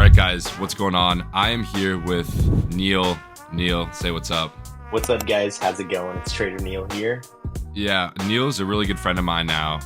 right, guys, what's going on? I am here with Neil. Neil, say what's up. What's up, guys? How's it going? It's TraderNeil here. Yeah, Neil's a really good friend of mine now.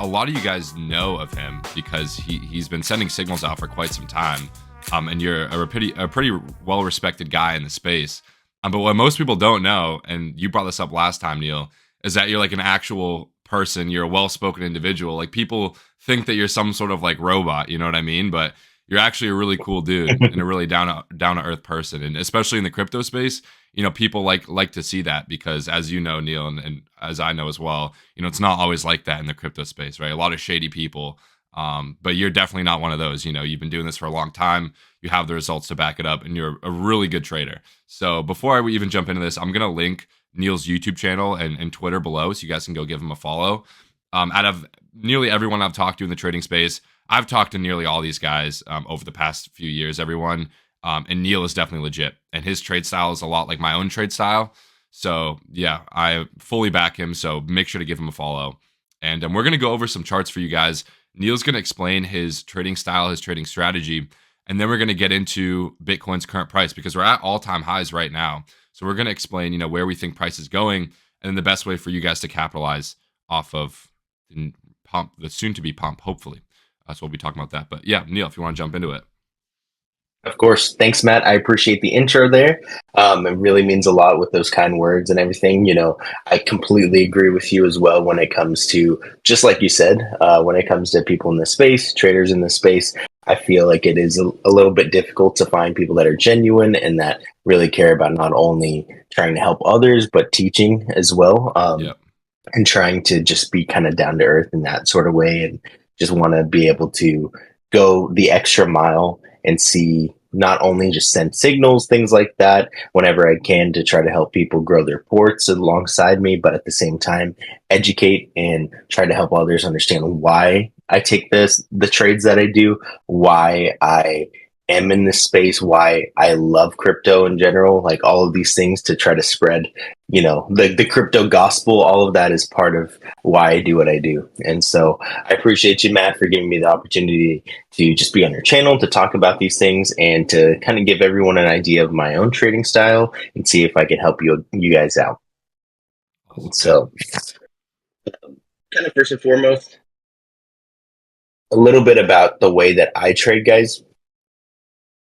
A lot of you guys know of him because he's been sending signals out for quite some time. And you're a pretty well-respected guy in the space. But what most people don't know, and you brought this up last time, Neil, is that you're like an actual person. You're a well-spoken individual. Like, people think that you're some sort of like robot, you know what I mean? But you're actually a really cool dude and a really down to earth person. And especially in the crypto space, you know, people like to see that because, as you know, Neil, and as I know as well, you know, it's not always like that in the crypto space, right? A lot of shady people. But you're definitely not one of those. You know, you've been doing this for a long time. You have the results to back it up, and you're a really good trader. So before I even jump into this, I'm gonna link Neil's YouTube channel and Twitter below, so you guys can go give him a follow. Out of nearly everyone I've talked to in the trading space, I've talked to nearly all these guys over the past few years. Everyone, and Neil is definitely legit, and his trade style is a lot like my own trade style. So yeah, I fully back him. So make sure to give him a follow, and we're gonna go over some charts for you guys. Neil's going to explain his trading style, his trading strategy, and then we're going to get into Bitcoin's current price because we're at all-time highs right now. So we're going to explain, you know, where we think price is going, and then the best way for you guys to capitalize off of the soon-to-be pump, hopefully. So we'll be talking about that. But yeah, Neil, if you want to jump into it. Of course. Thanks, Matt. I appreciate the intro there. It really means a lot with those kind words and everything. You know, I completely agree with you as well when it comes to, just like you said, when it comes to people in this space, traders in this space. I feel like it is a little bit difficult to find people that are genuine and that really care about not only trying to help others, but teaching as well. Yeah. And trying to just be kind of down to earth in that sort of way and just want to be able to go the extra mile and see, not only just send signals, things like that, whenever I can to try to help people grow their ports alongside me, but at the same time, educate and try to help others understand why I take the trades that I do, why I am in this space, why I love crypto in general, like all of these things to try to spread, you know, the crypto gospel. All of that is part of why I do what I do. And so I appreciate you, Matt, for giving me the opportunity to just be on your channel, to talk about these things and to kind of give everyone an idea of my own trading style and see if I can help you guys out. So kind of first and foremost, a little bit about the way that I trade, guys.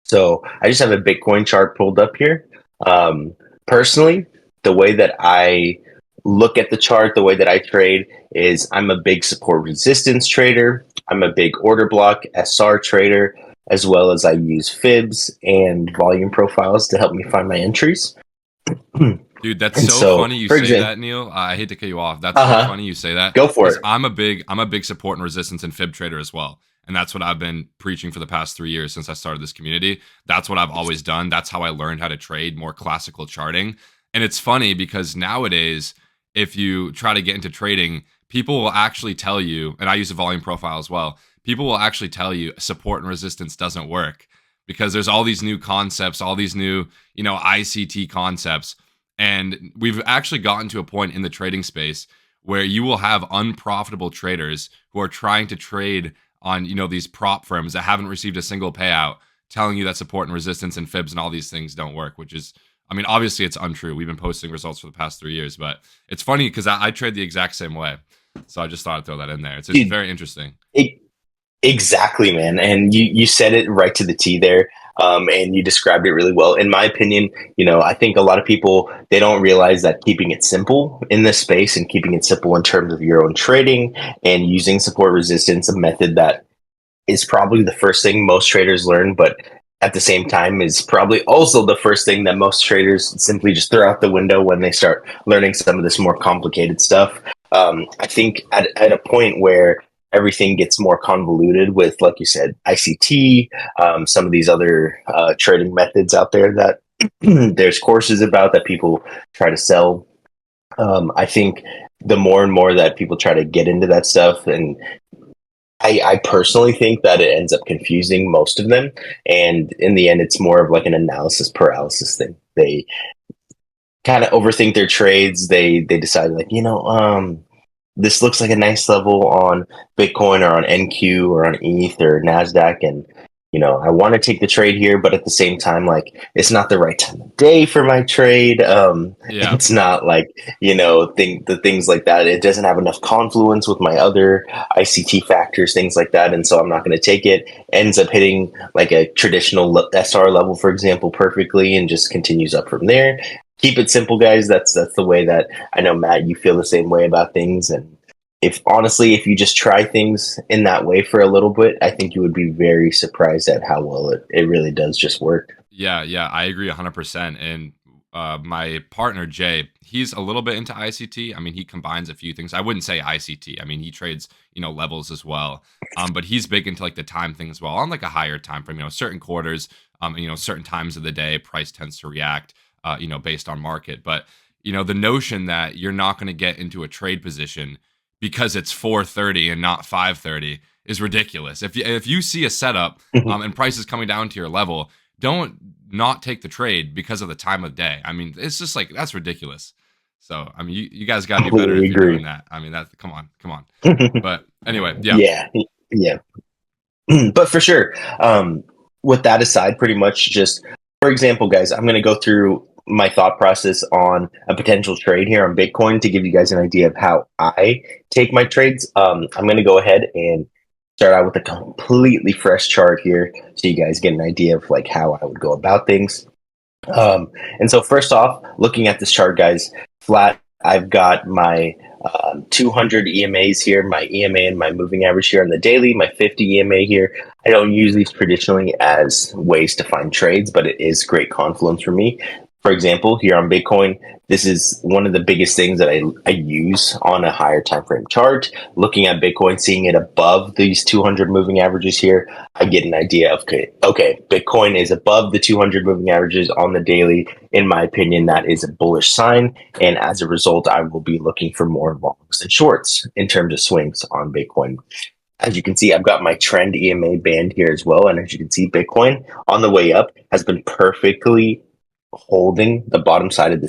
So I just have a Bitcoin chart pulled up here. Personally, the way that I look at the chart, the way that I trade is I'm a big support resistance trader. I'm a big order block SR trader, as well as I use fibs and volume profiles to help me find my entries. Dude, that's so funny you say that, Neil. I hate to cut you off. That's so funny you say that. Go for it. I'm a big support and resistance and fib trader as well. And that's what I've been preaching for the past 3 years since I started this community. That's what I've always done. That's how I learned how to trade more classical charting. And it's funny because nowadays, if you try to get into trading, people will actually tell you, and I use a volume profile as well, people will actually tell you support and resistance doesn't work because there's all these new concepts, all these new, you know, ICT concepts. And we've actually gotten to a point in the trading space where you will have unprofitable traders who are trying to trade on, you know, these prop firms that haven't received a single payout, telling you that support and resistance and fibs and all these things don't work, which is, I mean, obviously it's untrue. We've been posting results for the past 3 years, but it's funny because I trade the exact same way. So I just thought I'd throw that in there. It's just very interesting. Exactly, man. And you said it right to the T there. And you described it really well. In my opinion, you know, I think a lot of people, they don't realize that keeping it simple in this space and keeping it simple in terms of your own trading and using support resistance, a method that is probably the first thing most traders learn, but at the same time is probably also the first thing that most traders simply just throw out the window when they start learning some of this more complicated stuff. I think at a point where everything gets more convoluted with, like you said, ICT, some of these other trading methods out there that there's courses about that people try to sell. I think the more and more that people try to get into that stuff, and I personally think that it ends up confusing most of them. And in the end, it's more of like an analysis paralysis thing. They kind of overthink their trades. They decide like, you know, this looks like a nice level on Bitcoin or on NQ or on ETH or NASDAQ. And, I want to take the trade here, but at the same time, like it's not the right time of day for my trade. Yeah. It's not like, the things like that. It doesn't have enough confluence with my other ICT factors, things like that. And so I'm not going to take it. Ends up hitting like a traditional SR level, for example, perfectly, and just continues up from there. Keep it simple, guys. That's the way that I know, Matt, you feel the same way about things. And if you just try things in that way for a little bit, I think you would be very surprised at how well it really does just work. Yeah, yeah, I agree 100%. And my partner Jay, he's a little bit into ICT. I mean, he combines a few things. I wouldn't say ICT. I mean, he trades, levels as well. But he's big into like the time thing as well, on like a higher time frame. Certain quarters, and, certain times of the day, price tends to react, based on market. But the notion that you're not going to get into a trade position because it's 4:30 and not 5:30 is ridiculous. If you see a setup, and price is coming down to your level, don't not take the trade because of the time of day. I mean, it's just like that's ridiculous. So, I mean, you guys got to be better Completely if you're doing agree. that. I mean, that come on, come on. But anyway, yeah, Yeah, yeah. But for sure, with that aside, pretty much just for example, guys, I'm going to go through my thought process on a potential trade here on Bitcoin to give you guys an idea of how I take my trades. I'm going to go ahead and start out with a completely fresh chart here so you guys get an idea of like how I would go about things. And so first off, looking at this chart, guys, flat, I've got my 200 EMAs here, my EMA and my moving average here on the daily, my 50 EMA here. I don't use these traditionally as ways to find trades, but it is great confluence for me. For example, here on Bitcoin, this is one of the biggest things that I use on a higher time frame chart. Looking at Bitcoin, seeing it above these 200 moving averages here, I get an idea of, okay, Bitcoin is above the 200 moving averages on the daily. In my opinion, that is a bullish sign. And as a result, I will be looking for more longs and shorts in terms of swings on Bitcoin. As you can see, I've got my trend EMA band here as well. And as you can see, Bitcoin on the way up has been perfectly holding the bottom side of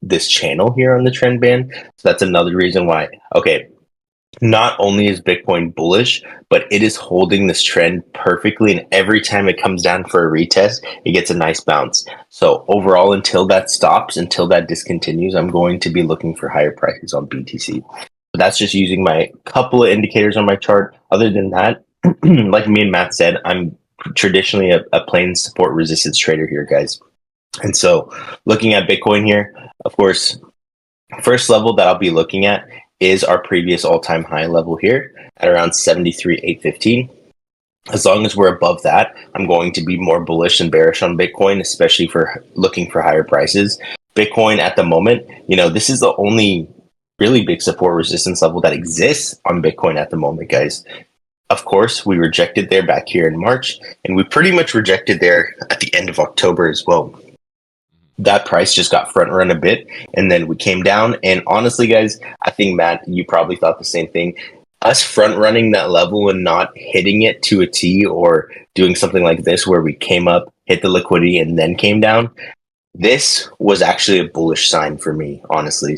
this channel here on the trend band. So that's another reason why, okay, not only is Bitcoin bullish, but it is holding this trend perfectly. And every time it comes down for a retest, it gets a nice bounce. So overall, until that stops, until that discontinues, I'm going to be looking for higher prices on BTC. But that's just using my couple of indicators on my chart. Other than that, like me and Matt said, I'm traditionally a plain support resistance trader here, guys. And so looking at Bitcoin here, of course, first level that I'll be looking at is our previous all-time high level here at around 73,815. As long as we're above that, I'm going to be more bullish than bearish on Bitcoin, especially for looking for higher prices. Bitcoin at the moment, this is the only really big support resistance level that exists on Bitcoin at the moment, guys. Of course, we rejected there back here in March, and we pretty much rejected there at the end of October as well. That price just got front run a bit, and then we came down. And honestly, guys, I think, Matt, you probably thought the same thing. Us front running that level and not hitting it to a T, or doing something like this where we came up, hit the liquidity, and then came down. This was actually a bullish sign for me, honestly.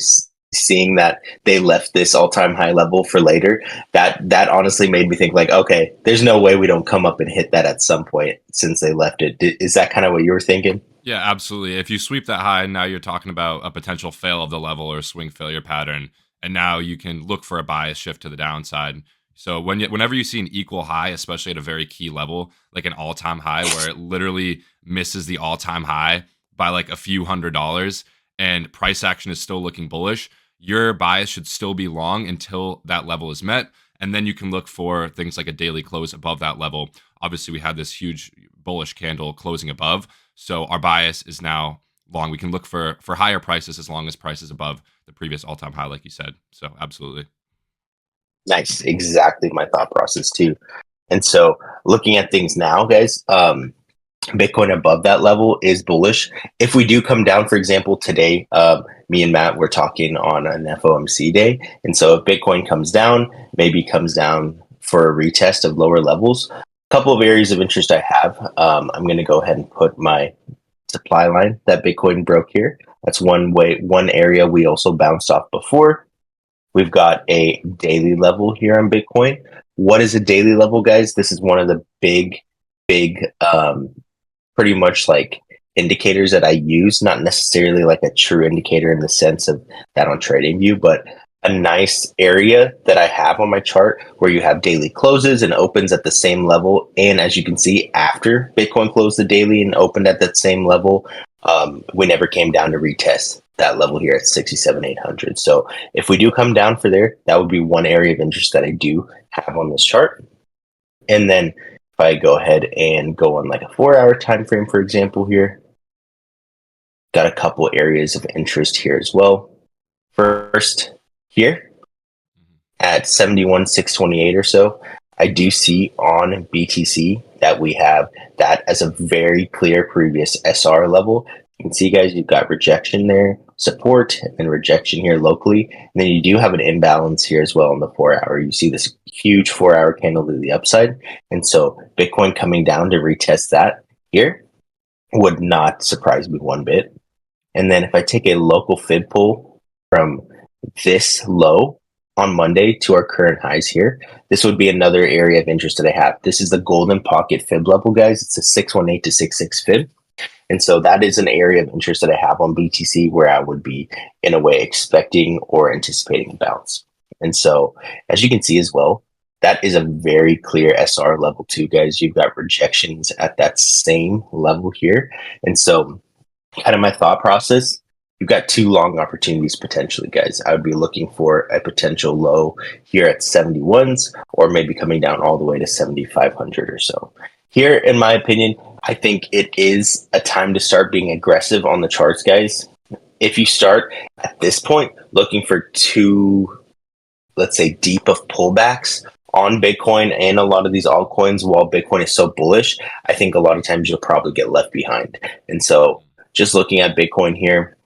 Seeing that they left this all-time high level for later, that honestly made me think like, okay, there's no way we don't come up and hit that at some point since they left it. Is that kind of what you were thinking? yeah, absolutely. If you sweep that high, now you're talking about a potential fail of the level or swing failure pattern, and now you can look for a bias shift to the downside. So whenever you see an equal high, especially at a very key level, like an all-time high where it literally misses the all-time high by like a few $100s, and price action is still looking bullish, your bias should still be long until that level is met. And then you can look for things like a daily close above that level. Obviously, we had this huge bullish candle closing above. So our bias is now long. We can look for higher prices as long as price is above the previous all-time high, like you said. So absolutely. Nice. Exactly my thought process too. And so looking at things now, guys, Bitcoin above that level is bullish. If we do come down, for example, today, me and Matt were talking on an FOMC day. And so if Bitcoin comes down, maybe comes down for a retest of lower levels, a couple of areas of interest I have. I'm going to go ahead and put my supply line that Bitcoin broke here. That's one area we also bounced off before. We've got a daily level here on Bitcoin. What is a daily level, guys? This is one of the big big, pretty much like indicators that I use, not necessarily like a true indicator in the sense of that on TradingView, but a nice area that I have on my chart where you have daily closes and opens at the same level. And as you can see, after Bitcoin closed the daily and opened at that same level, we never came down to retest that level here at 67,800. So if we do come down for there, that would be one area of interest that I do have on this chart. And then if I go ahead and go on like a 4-hour time frame, for example, here, got a couple areas of interest here as well. First, here at 71,628 or so, I do see on BTC that we have that as a very clear previous SR level. You can see, guys, you've got rejection there, support, and rejection here locally. And then you do have an imbalance here as well in the 4-hour. You see this huge 4-hour candle to the upside. And so Bitcoin coming down to retest that here would not surprise me one bit. And then if I take a local fib pull from this low on Monday to our current highs here, this would be another area of interest that I have. This is the golden pocket fib level, guys. It's a 618 to 66 fib. And so that is an area of interest that I have on BTC where I would be, in a way, expecting or anticipating a bounce. And so, as you can see as well, that is a very clear SR level too, guys. You've got rejections at that same level here. And so, kind of my thought process, you've got two long opportunities potentially, guys. I would be looking for a potential low here at 71s or maybe coming down all the way to 7,500 or so. Here, in my opinion, I think it is a time to start being aggressive on the charts, guys. If you start at this point looking for two, let's say, deep of pullbacks on Bitcoin and a lot of these altcoins while Bitcoin is so bullish, I think a lot of times you'll probably get left behind. And so just looking at Bitcoin here,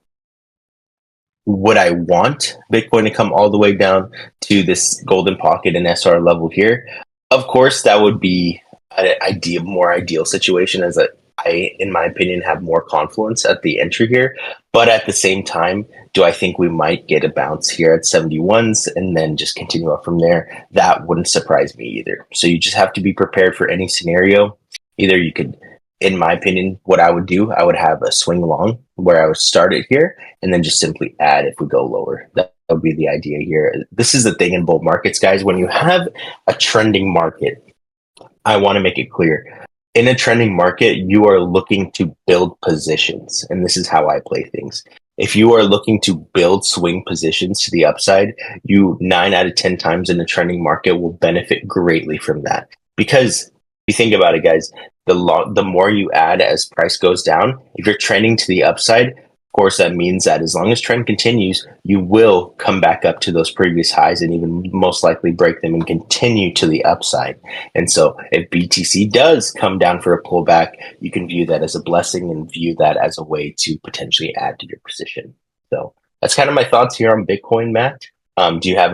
would I want Bitcoin to come all the way down to this golden pocket and SR level here? Of course, that would be an more ideal situation, as I, in my opinion, have more confluence at the entry here. But at the same time, do I think we might get a bounce here at 71s and then just continue up from there? That wouldn't surprise me either. So you just have to be prepared for any scenario. Either you could, in my opinion, what I would do, I would have a swing long where I would start it here and then just simply add if we go lower. That would be the idea here. This is the thing in bull markets, guys. When you have a trending market, I want to make it clear. In a trending market, you are looking to build positions. And this is how I play things. If you are looking to build swing positions to the upside, you 9 out of 10 times in a trending market will benefit greatly from that. Because if you think about it, guys, the more you add as price goes down, if you're trending to the upside, of course, that means that as long as trend continues, you will come back up to those previous highs and even most likely break them and continue to the upside. And so if BTC does come down for a pullback, you can view that as a blessing and view that as a way to potentially add to your position. So that's kind of my thoughts here on Bitcoin, Matt. Do you have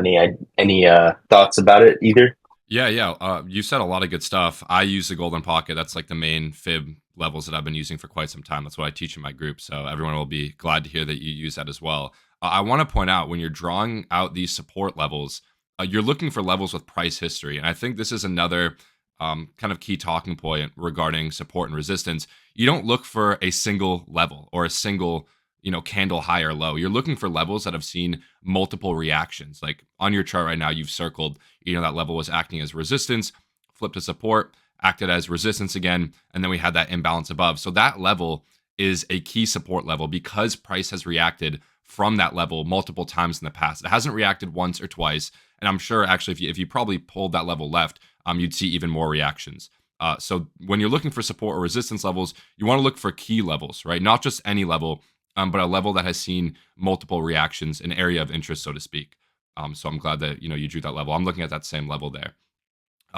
any thoughts about it either? Yeah. You said a lot of good stuff. I use the golden pocket. That's like the main fib levels that I've been using for quite some time. That's what I teach in my group. So everyone will be glad to hear that you use that as well. I want to point out when you're drawing out these support levels, you're looking for levels with price history. And I think this is another kind of key talking point regarding support and resistance. You don't look for a single level or a single candle high or low. You're looking for levels that have seen multiple reactions. Like on your chart right now, you've circled, that level was acting as resistance, flipped to support, acted as resistance again, and then we had that imbalance above. So that level is a key support level because price has reacted from that level multiple times in the past. It hasn't reacted once or twice, and I'm sure actually if you probably pulled that level left, you'd see even more reactions. So when you're looking for support or resistance levels, you want to look for key levels, right? Not just any level, but a level that has seen multiple reactions, an area of interest, so to speak. So I'm glad that you drew that level. I'm looking at that same level there.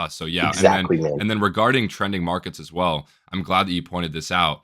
So yeah, Exactly, man. and then regarding trending markets as well, I'm glad that you pointed this out.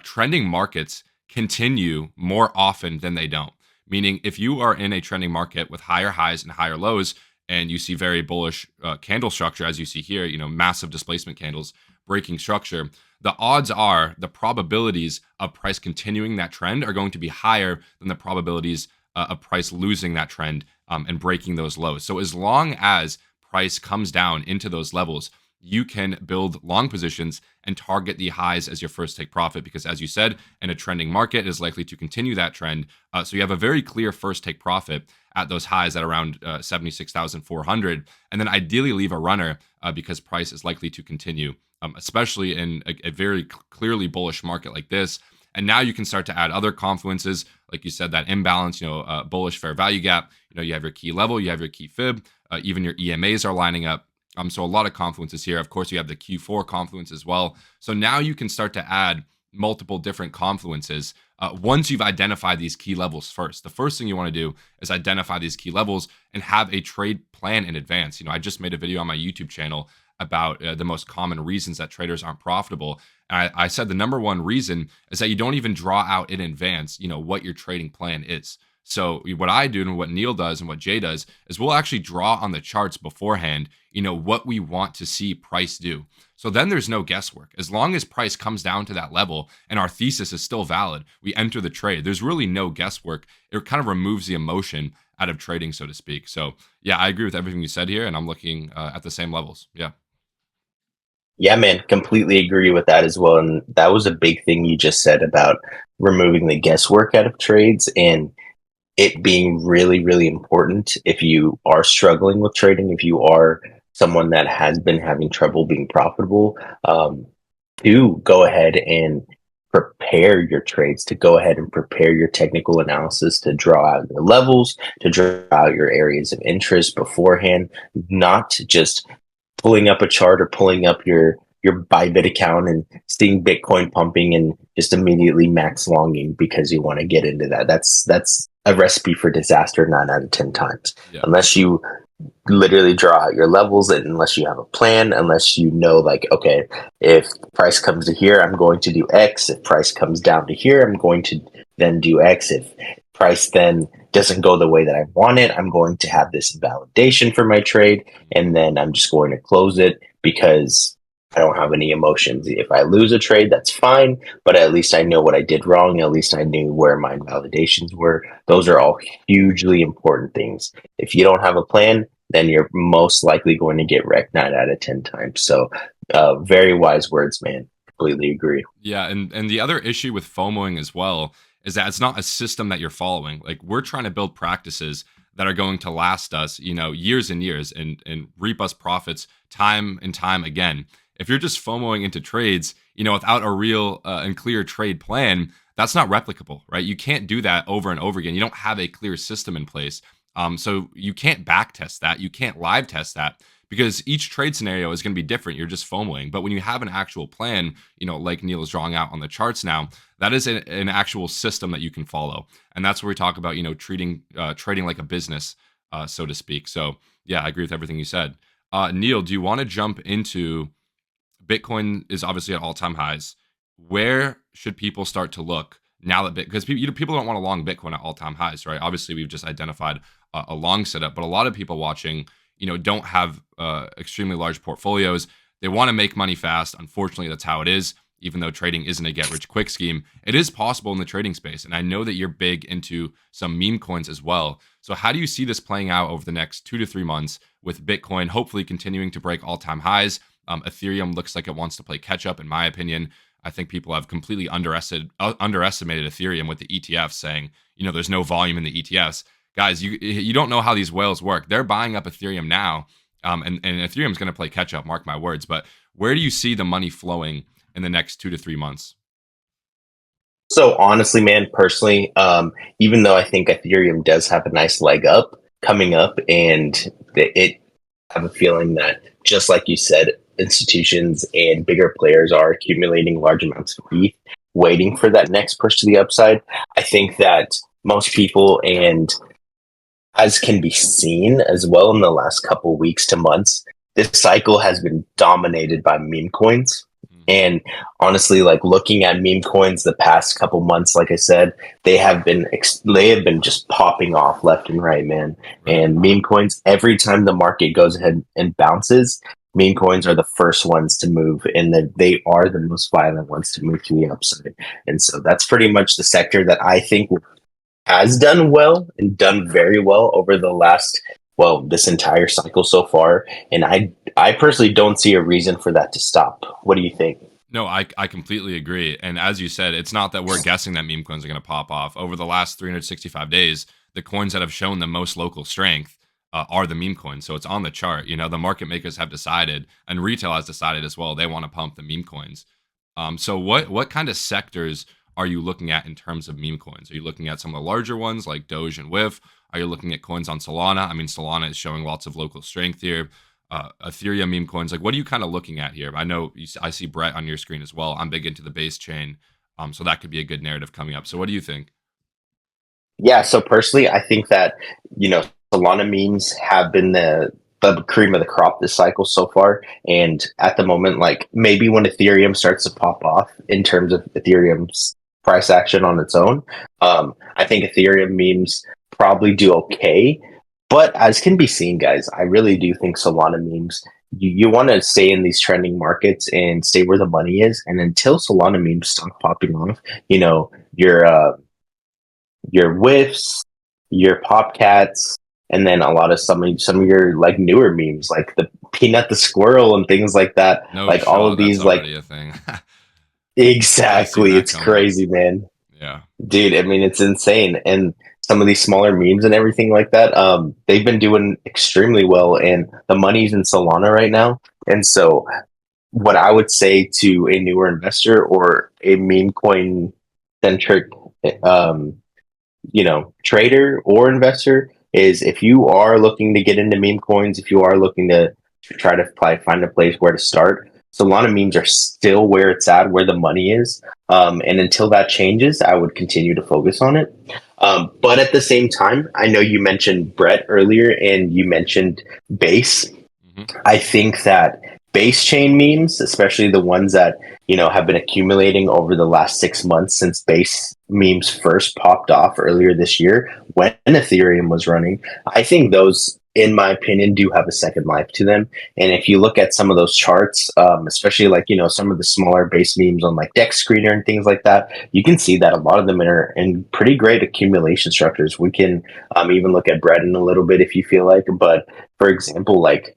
Trending markets continue more often than they don't. Meaning, if you are in a trending market with higher highs and higher lows, and you see very bullish candle structure, as you see here, massive displacement candles breaking structure, the odds are the probabilities of price continuing that trend are going to be higher than the probabilities of price losing that trend and breaking those lows. So as long as price comes down into those levels, you can build long positions and target the highs as your first take profit, because as you said, in a trending market, it is likely to continue that trend. So you have a very clear first take profit at those highs at around 76,400, and then ideally leave a runner because price is likely to continue, especially in a very clearly bullish market like this. And now you can start to add other confluences, like you said, that imbalance, bullish fair value gap. You have your key level, you have your key fib, even your EMAs are lining up. So a lot of confluences here. Of course, you have the Q4 confluence as well. So now you can start to add multiple different confluences once you've identified these key levels first. The first thing you want to do is identify these key levels and have a trade plan in advance. I just made a video on my YouTube channel about the most common reasons that traders aren't profitable. And I said the number one reason is that you don't even draw out in advance, what your trading plan is. So what I do and what Neil does and what Jay does is we'll actually draw on the charts beforehand, what we want to see price do. So then there's no guesswork. As long as price comes down to that level and our thesis is still valid, we enter the trade. There's really no guesswork. It kind of removes the emotion out of trading, so to speak. So yeah, I agree with everything you said here, and I'm looking at the same levels. Yeah. Yeah, man, completely agree with that as well. And that was a big thing you just said about removing the guesswork out of trades and it being really, really important if you are struggling with trading, if you are someone that has been having trouble being profitable, to go ahead and prepare your trades, to go ahead and prepare your technical analysis, to draw out your levels, to draw out your areas of interest beforehand, not just pulling up a chart or pulling up your Bybit account and seeing Bitcoin pumping and just immediately max longing because you want to get into that. That's a recipe for disaster 9 out of 10 times. Yeah. Unless you literally draw out your levels and unless you have a plan, unless you know like, okay, if price comes to here, I'm going to do X. If price comes down to here, I'm going to then do X. If price then doesn't go the way that I want it, I'm going to have this validation for my trade and then I'm just going to close it because I don't have any emotions. If I lose a trade, that's fine, but at least I know what I did wrong. At least I knew where my validations were. Those are all hugely important things. If you don't have a plan, then you're most likely going to get wrecked 9 out of 10 times. So, very wise words, man. Completely agree. Yeah, and the other issue with FOMOing as well is that it's not a system that you're following. Like we're trying to build practices that are going to last us, years and years and reap us profits time and time again. If you're just FOMOing into trades, without a real and clear trade plan, that's not replicable, right? You can't do that over and over again. You don't have a clear system in place. So you can't back test that. You can't live test that because each trade scenario is going to be different. You're just FOMOing. But when you have an actual plan, like Neil is drawing out on the charts now, that is an actual system that you can follow. And that's where we talk about, trading like a business, so to speak. So yeah, I agree with everything you said. Neil, do you want to jump into Bitcoin is obviously at all-time highs. Where should people start to look now that because people don't want a long Bitcoin at all-time highs, right? Obviously, we've just identified a long setup, but a lot of people watching, don't have extremely large portfolios. They want to make money fast. Unfortunately, that's how it is. Even though trading isn't a get-rich-quick scheme, it is possible in the trading space. And I know that you're big into some meme coins as well. So how do you see this playing out over the next 2 to 3 months with Bitcoin hopefully continuing to break all-time highs? Ethereum looks like it wants to play catch up, in my opinion. I think people have completely underestimated Ethereum with the ETFs saying, there's no volume in the ETFs. Guys, you don't know how these whales work. They're buying up Ethereum now, and Ethereum's going to play catch up, mark my words. But where do you see the money flowing in the next 2 to 3 months? So honestly, man, personally, even though I think Ethereum does have a nice leg up coming up, and it have a feeling that just like you said, institutions and bigger players are accumulating large amounts of ETH, waiting for that next push to the upside. I think that most people, and as can be seen as well in the last couple weeks to months, this cycle has been dominated by meme coins. And honestly, like looking at meme coins the past couple months, like I said, they have been just popping off left and right, man. And meme coins, every time the market goes ahead and bounces, meme coins are the first ones to move, and they are the most violent ones to move to the upside. And so that's pretty much the sector that I think has done well and done very well over the last well, this entire cycle so far, and I personally don't see a reason for that to stop. What do you think? No, I completely agree. And as you said, it's not that we're guessing that meme coins are going to pop off. Over the last 365 days, the coins that have shown the most local strength are the meme coins. So it's on the chart. You know, the market makers have decided, and retail has decided as well, they want to pump the meme coins. So what kind of sectors are you looking at in terms of meme coins? Are you looking at some of the larger ones like Doge and WIF? Are you looking at coins on Solana? I mean, Solana is showing lots of local strength here. Ethereum meme coins. Like, what are you kind of looking at here? I know I see Brett on your screen as well. I'm big into the base chain, so that could be a good narrative coming up. So, what do you think? Yeah, so personally, I think that, you know, Solana memes have been the cream of the crop this cycle so far. And at the moment, like maybe when Ethereum starts to pop off in terms of Ethereum's price action on its own, I think Ethereum memes probably do okay. But as can be seen, guys, I really do think Solana memes, you want to stay in these trending markets and stay where the money is. And until Solana memes stop popping off, you know, your whiffs, your popcats, and then a lot of some of your like newer memes, like the peanut the squirrel and things like that. No Like all shot. of That's these, like already a thing. Already seen exactly, that it's coming up. crazy, man, Yeah. dude. I mean, it's insane, and some of these smaller memes and everything like that, they've been doing extremely well, and the money's in Solana right now, and so what I would say to a newer investor or a meme coin centric um, trader or investor is if you are looking to get into meme coins, if you are looking to try to find a place where to start, Solana memes are still where it's at, where the money is. And until that changes, I would continue to focus on it. But at the same time, I know you mentioned Brett earlier and you mentioned base. Hmm. I think that base chain memes, especially the ones that have been accumulating over the last 6 months since base memes first popped off earlier this year when Ethereum was running, I think those, in my opinion, do have a second life to them. And if you look at some of those charts, especially like some of the smaller base memes on like Dex Screener and things like that, you can see that a lot of them are in pretty great accumulation structures. We can even look at Bread in a little bit if you feel like, but for example, like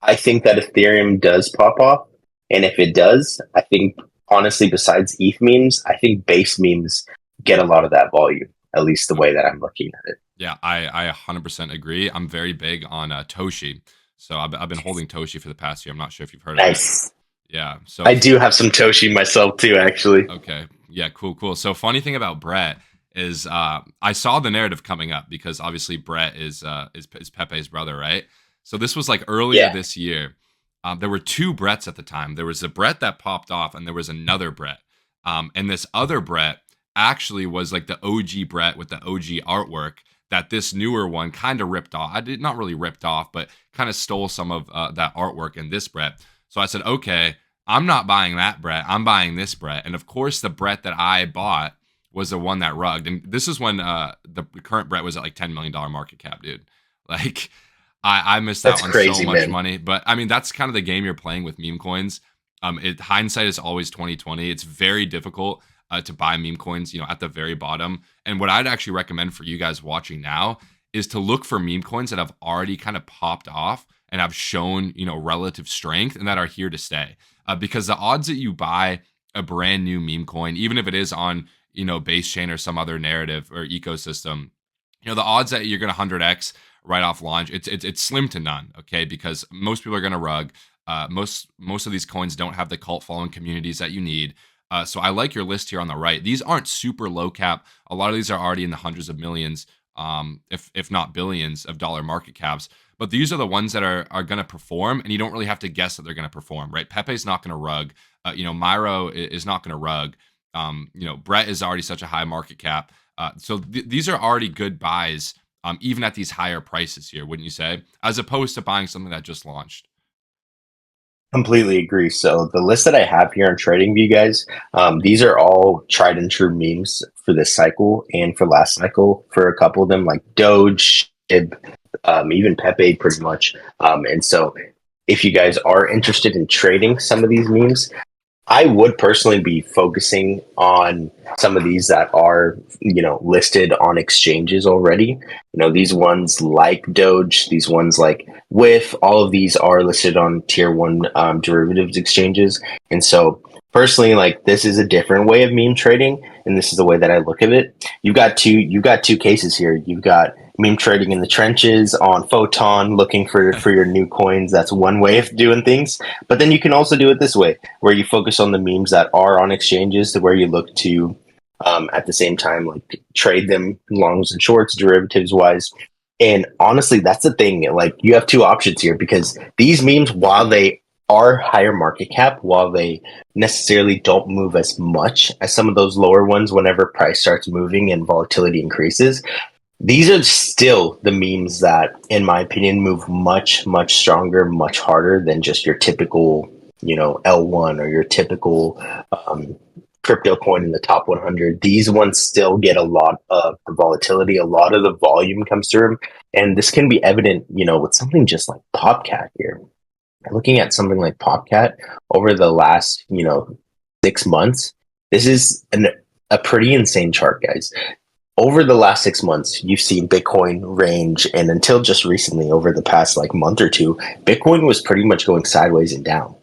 I think that Ethereum does pop off. And if it does, I think honestly, besides ETH memes, I think base memes get a lot of that volume, at least the way that I'm looking at it. Yeah, I 100% agree. I'm very big on Toshi. So I've been holding Toshi for the past year. I'm not sure if you've heard of it. Nice. Yeah. So I do have some Toshi myself too, actually. okay. Yeah, cool. So funny thing about Brett is I saw the narrative coming up because obviously Brett is Pepe's brother, right? So this was like earlier Yeah, this year. There were two Bretts at the time. There was a Brett that popped off, and there was another Brett. And this other Brett actually was like the OG Brett with the OG artwork that this newer one kind of ripped off. I did not really ripped off, but kind of stole some of that artwork in this Brett. So I said, okay, I'm not buying that Brett. I'm buying this Brett. And of course, the Brett that I bought was the one that rugged. And this is when the current Brett was at like $10 million market cap, dude. Like, I missed that's out on so crazy, much man. money. But I mean, that's kind of the game you're playing with meme coins. Hindsight is always 2020. It's very difficult to buy meme coins, at the very bottom. And what I'd actually recommend for you guys watching now is to look for meme coins that have already kind of popped off and have shown, relative strength and that are here to stay. Because the odds that you buy a brand new meme coin, even if it is on, base chain or some other narrative or ecosystem, the odds that you're going to 100x right off launch, it's slim to none. Okay, because most people are going to rug. Most of these coins don't have the cult following communities that you need. So I like your list here on the right. These aren't super low cap. A lot of these are already in the hundreds of millions, if not billions of dollar market caps. But these are the ones that are going to perform, and you don't really have to guess that they're going to perform, right? Pepe's not going to rug. Myro is not going to rug. Brett is already such a high market cap. So these are already good buys, even at these higher prices here, wouldn't you say? As opposed to buying something that just launched. Completely agree. So the list that I have here on TradingView, guys, these are all tried and true memes for this cycle and for last cycle for a couple of them, like Doge, Shib, even Pepe, pretty much. And so if you guys are interested in trading some of these memes, I would personally be focusing on some of these that are, listed on exchanges already. These ones like Doge, these ones like WIF, all of these are listed on tier one derivatives exchanges. And so personally, like this is a different way of meme trading, and this is the way that I look at it. You've got two cases here. You've got meme trading in the trenches on Photon, looking for your new coins. That's one way of doing things. But then you can also do it this way, where you focus on the memes that are on exchanges, to where you look to at the same time like trade them longs and shorts, derivatives wise. And honestly, that's the thing. Like you have two options here, because these memes, while they are higher market cap, while they necessarily don't move as much as some of those lower ones whenever price starts moving and volatility increases, these are still the memes that, in my opinion, move much, much stronger, much harder than just your typical, L1 or your typical crypto coin in the top 100. These ones still get a lot of the volatility, a lot of the volume comes through them. And this can be evident, with something just like Popcat here. Looking at something like Popcat over the last, 6 months, this is a pretty insane chart, guys. Over the last 6 months, you've seen Bitcoin range, and until just recently, over the past like month or two, Bitcoin was pretty much going sideways and down.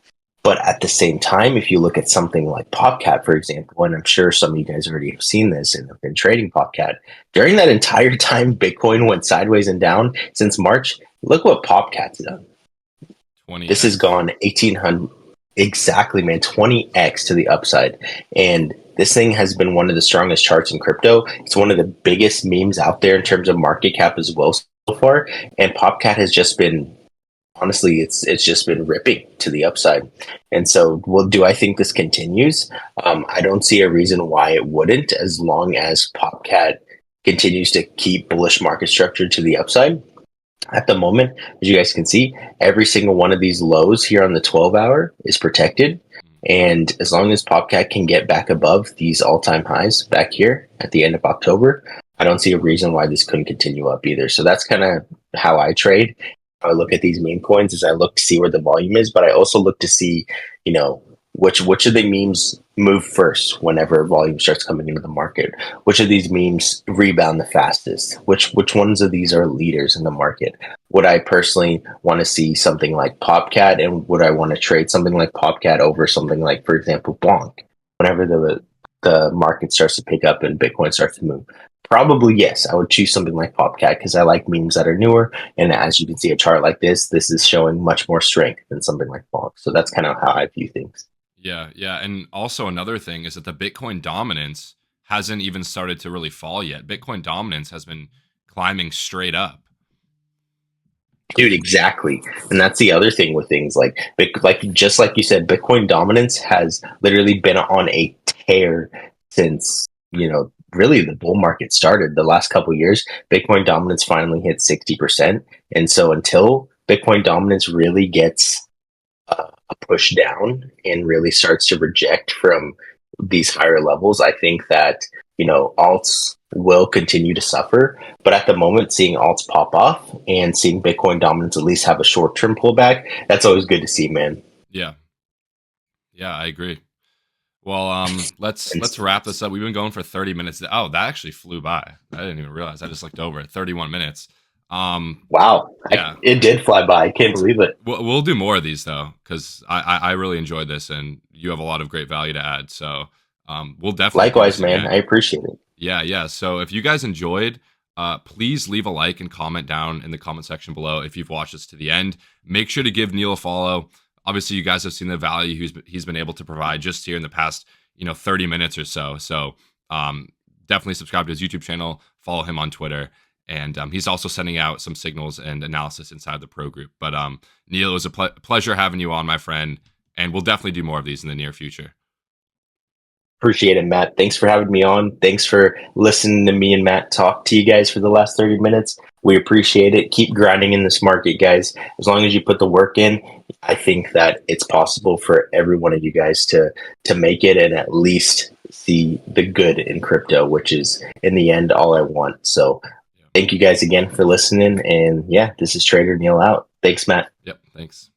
But at the same time, if you look at something like Popcat, for example, and I'm sure some of you guys already have seen this and have been trading Popcat, during that entire time Bitcoin went sideways and down since March, look what Popcat's done. 20. This has gone 1800 exactly, man, 20x to the upside. And this thing has been one of the strongest charts in crypto. It's one of the biggest memes out there in terms of market cap as well so far. And Popcat has just been, honestly, it's just been ripping to the upside. And so, well, do I think this continues? I don't see a reason why it wouldn't, as long as Popcat continues to keep bullish market structure to the upside. At the moment, as you guys can see, every single one of these lows here on the 12-hour is protected. And as long as Popcat can get back above these all-time highs back here at the end of October, I don't see a reason why this couldn't continue up either. So that's kind of how I trade. I look at these meme coins as I look to see where the volume is, but I also look to see, which of the memes move first whenever volume starts coming into the market. Which of these memes rebound the fastest? Which ones of these are leaders in the market? Would I personally want to see something like Popcat, and would I want to trade something like Popcat over something like, for example, Bonk, whenever the market starts to pick up and Bitcoin starts to move? Probably yes, I would choose something like Popcat because I like memes that are newer. And as you can see, a chart like this is showing much more strength than something like Bonk. So that's kind of how I view things. Yeah, yeah. And also another thing is that the Bitcoin dominance hasn't even started to really fall yet. Bitcoin dominance has been climbing straight up. Dude, exactly. And that's the other thing with things like just like you said, Bitcoin dominance has literally been on a tear since, really the bull market started. The last couple of years, Bitcoin dominance finally hit 60%. And so until Bitcoin dominance really gets a push down and really starts to reject from these higher levels, I think that, alts will continue to suffer. But at the moment, seeing alts pop off and seeing Bitcoin dominance at least have a short-term pullback, that's always good to see, man. Yeah. Yeah, I agree. Well, let's wrap this up. We've been going for 30 minutes. Oh, that actually flew by. I didn't even realize. I just looked over at 31 minutes. Wow. Yeah. It did fly by. I can't believe it. We'll do more of these though, because I really enjoyed this, and you have a lot of great value to add. So we'll definitely do Likewise, this man. again. I appreciate it. Yeah, yeah. So if you guys enjoyed, please leave a like and comment down in the comment section below. If you've watched this to the end, make sure to give Neil a follow. Obviously, you guys have seen the value he's been able to provide just here in the past 30 minutes or so. So definitely subscribe to his YouTube channel, follow him on Twitter, and he's also sending out some signals and analysis inside the pro group. But Neil, it was a pleasure having you on, my friend, and we'll definitely do more of these in the near future. Appreciate it, Matt. Thanks for having me on. Thanks for listening to me and Matt talk to you guys for the last 30 minutes. We appreciate it. Keep grinding in this market, guys. As long as you put the work in, I think that it's possible for every one of you guys to make it and at least see the good in crypto, which is in the end all I want. So thank you guys again for listening. And yeah, this is TraderNeil out. Thanks, Matt. Yep. Thanks.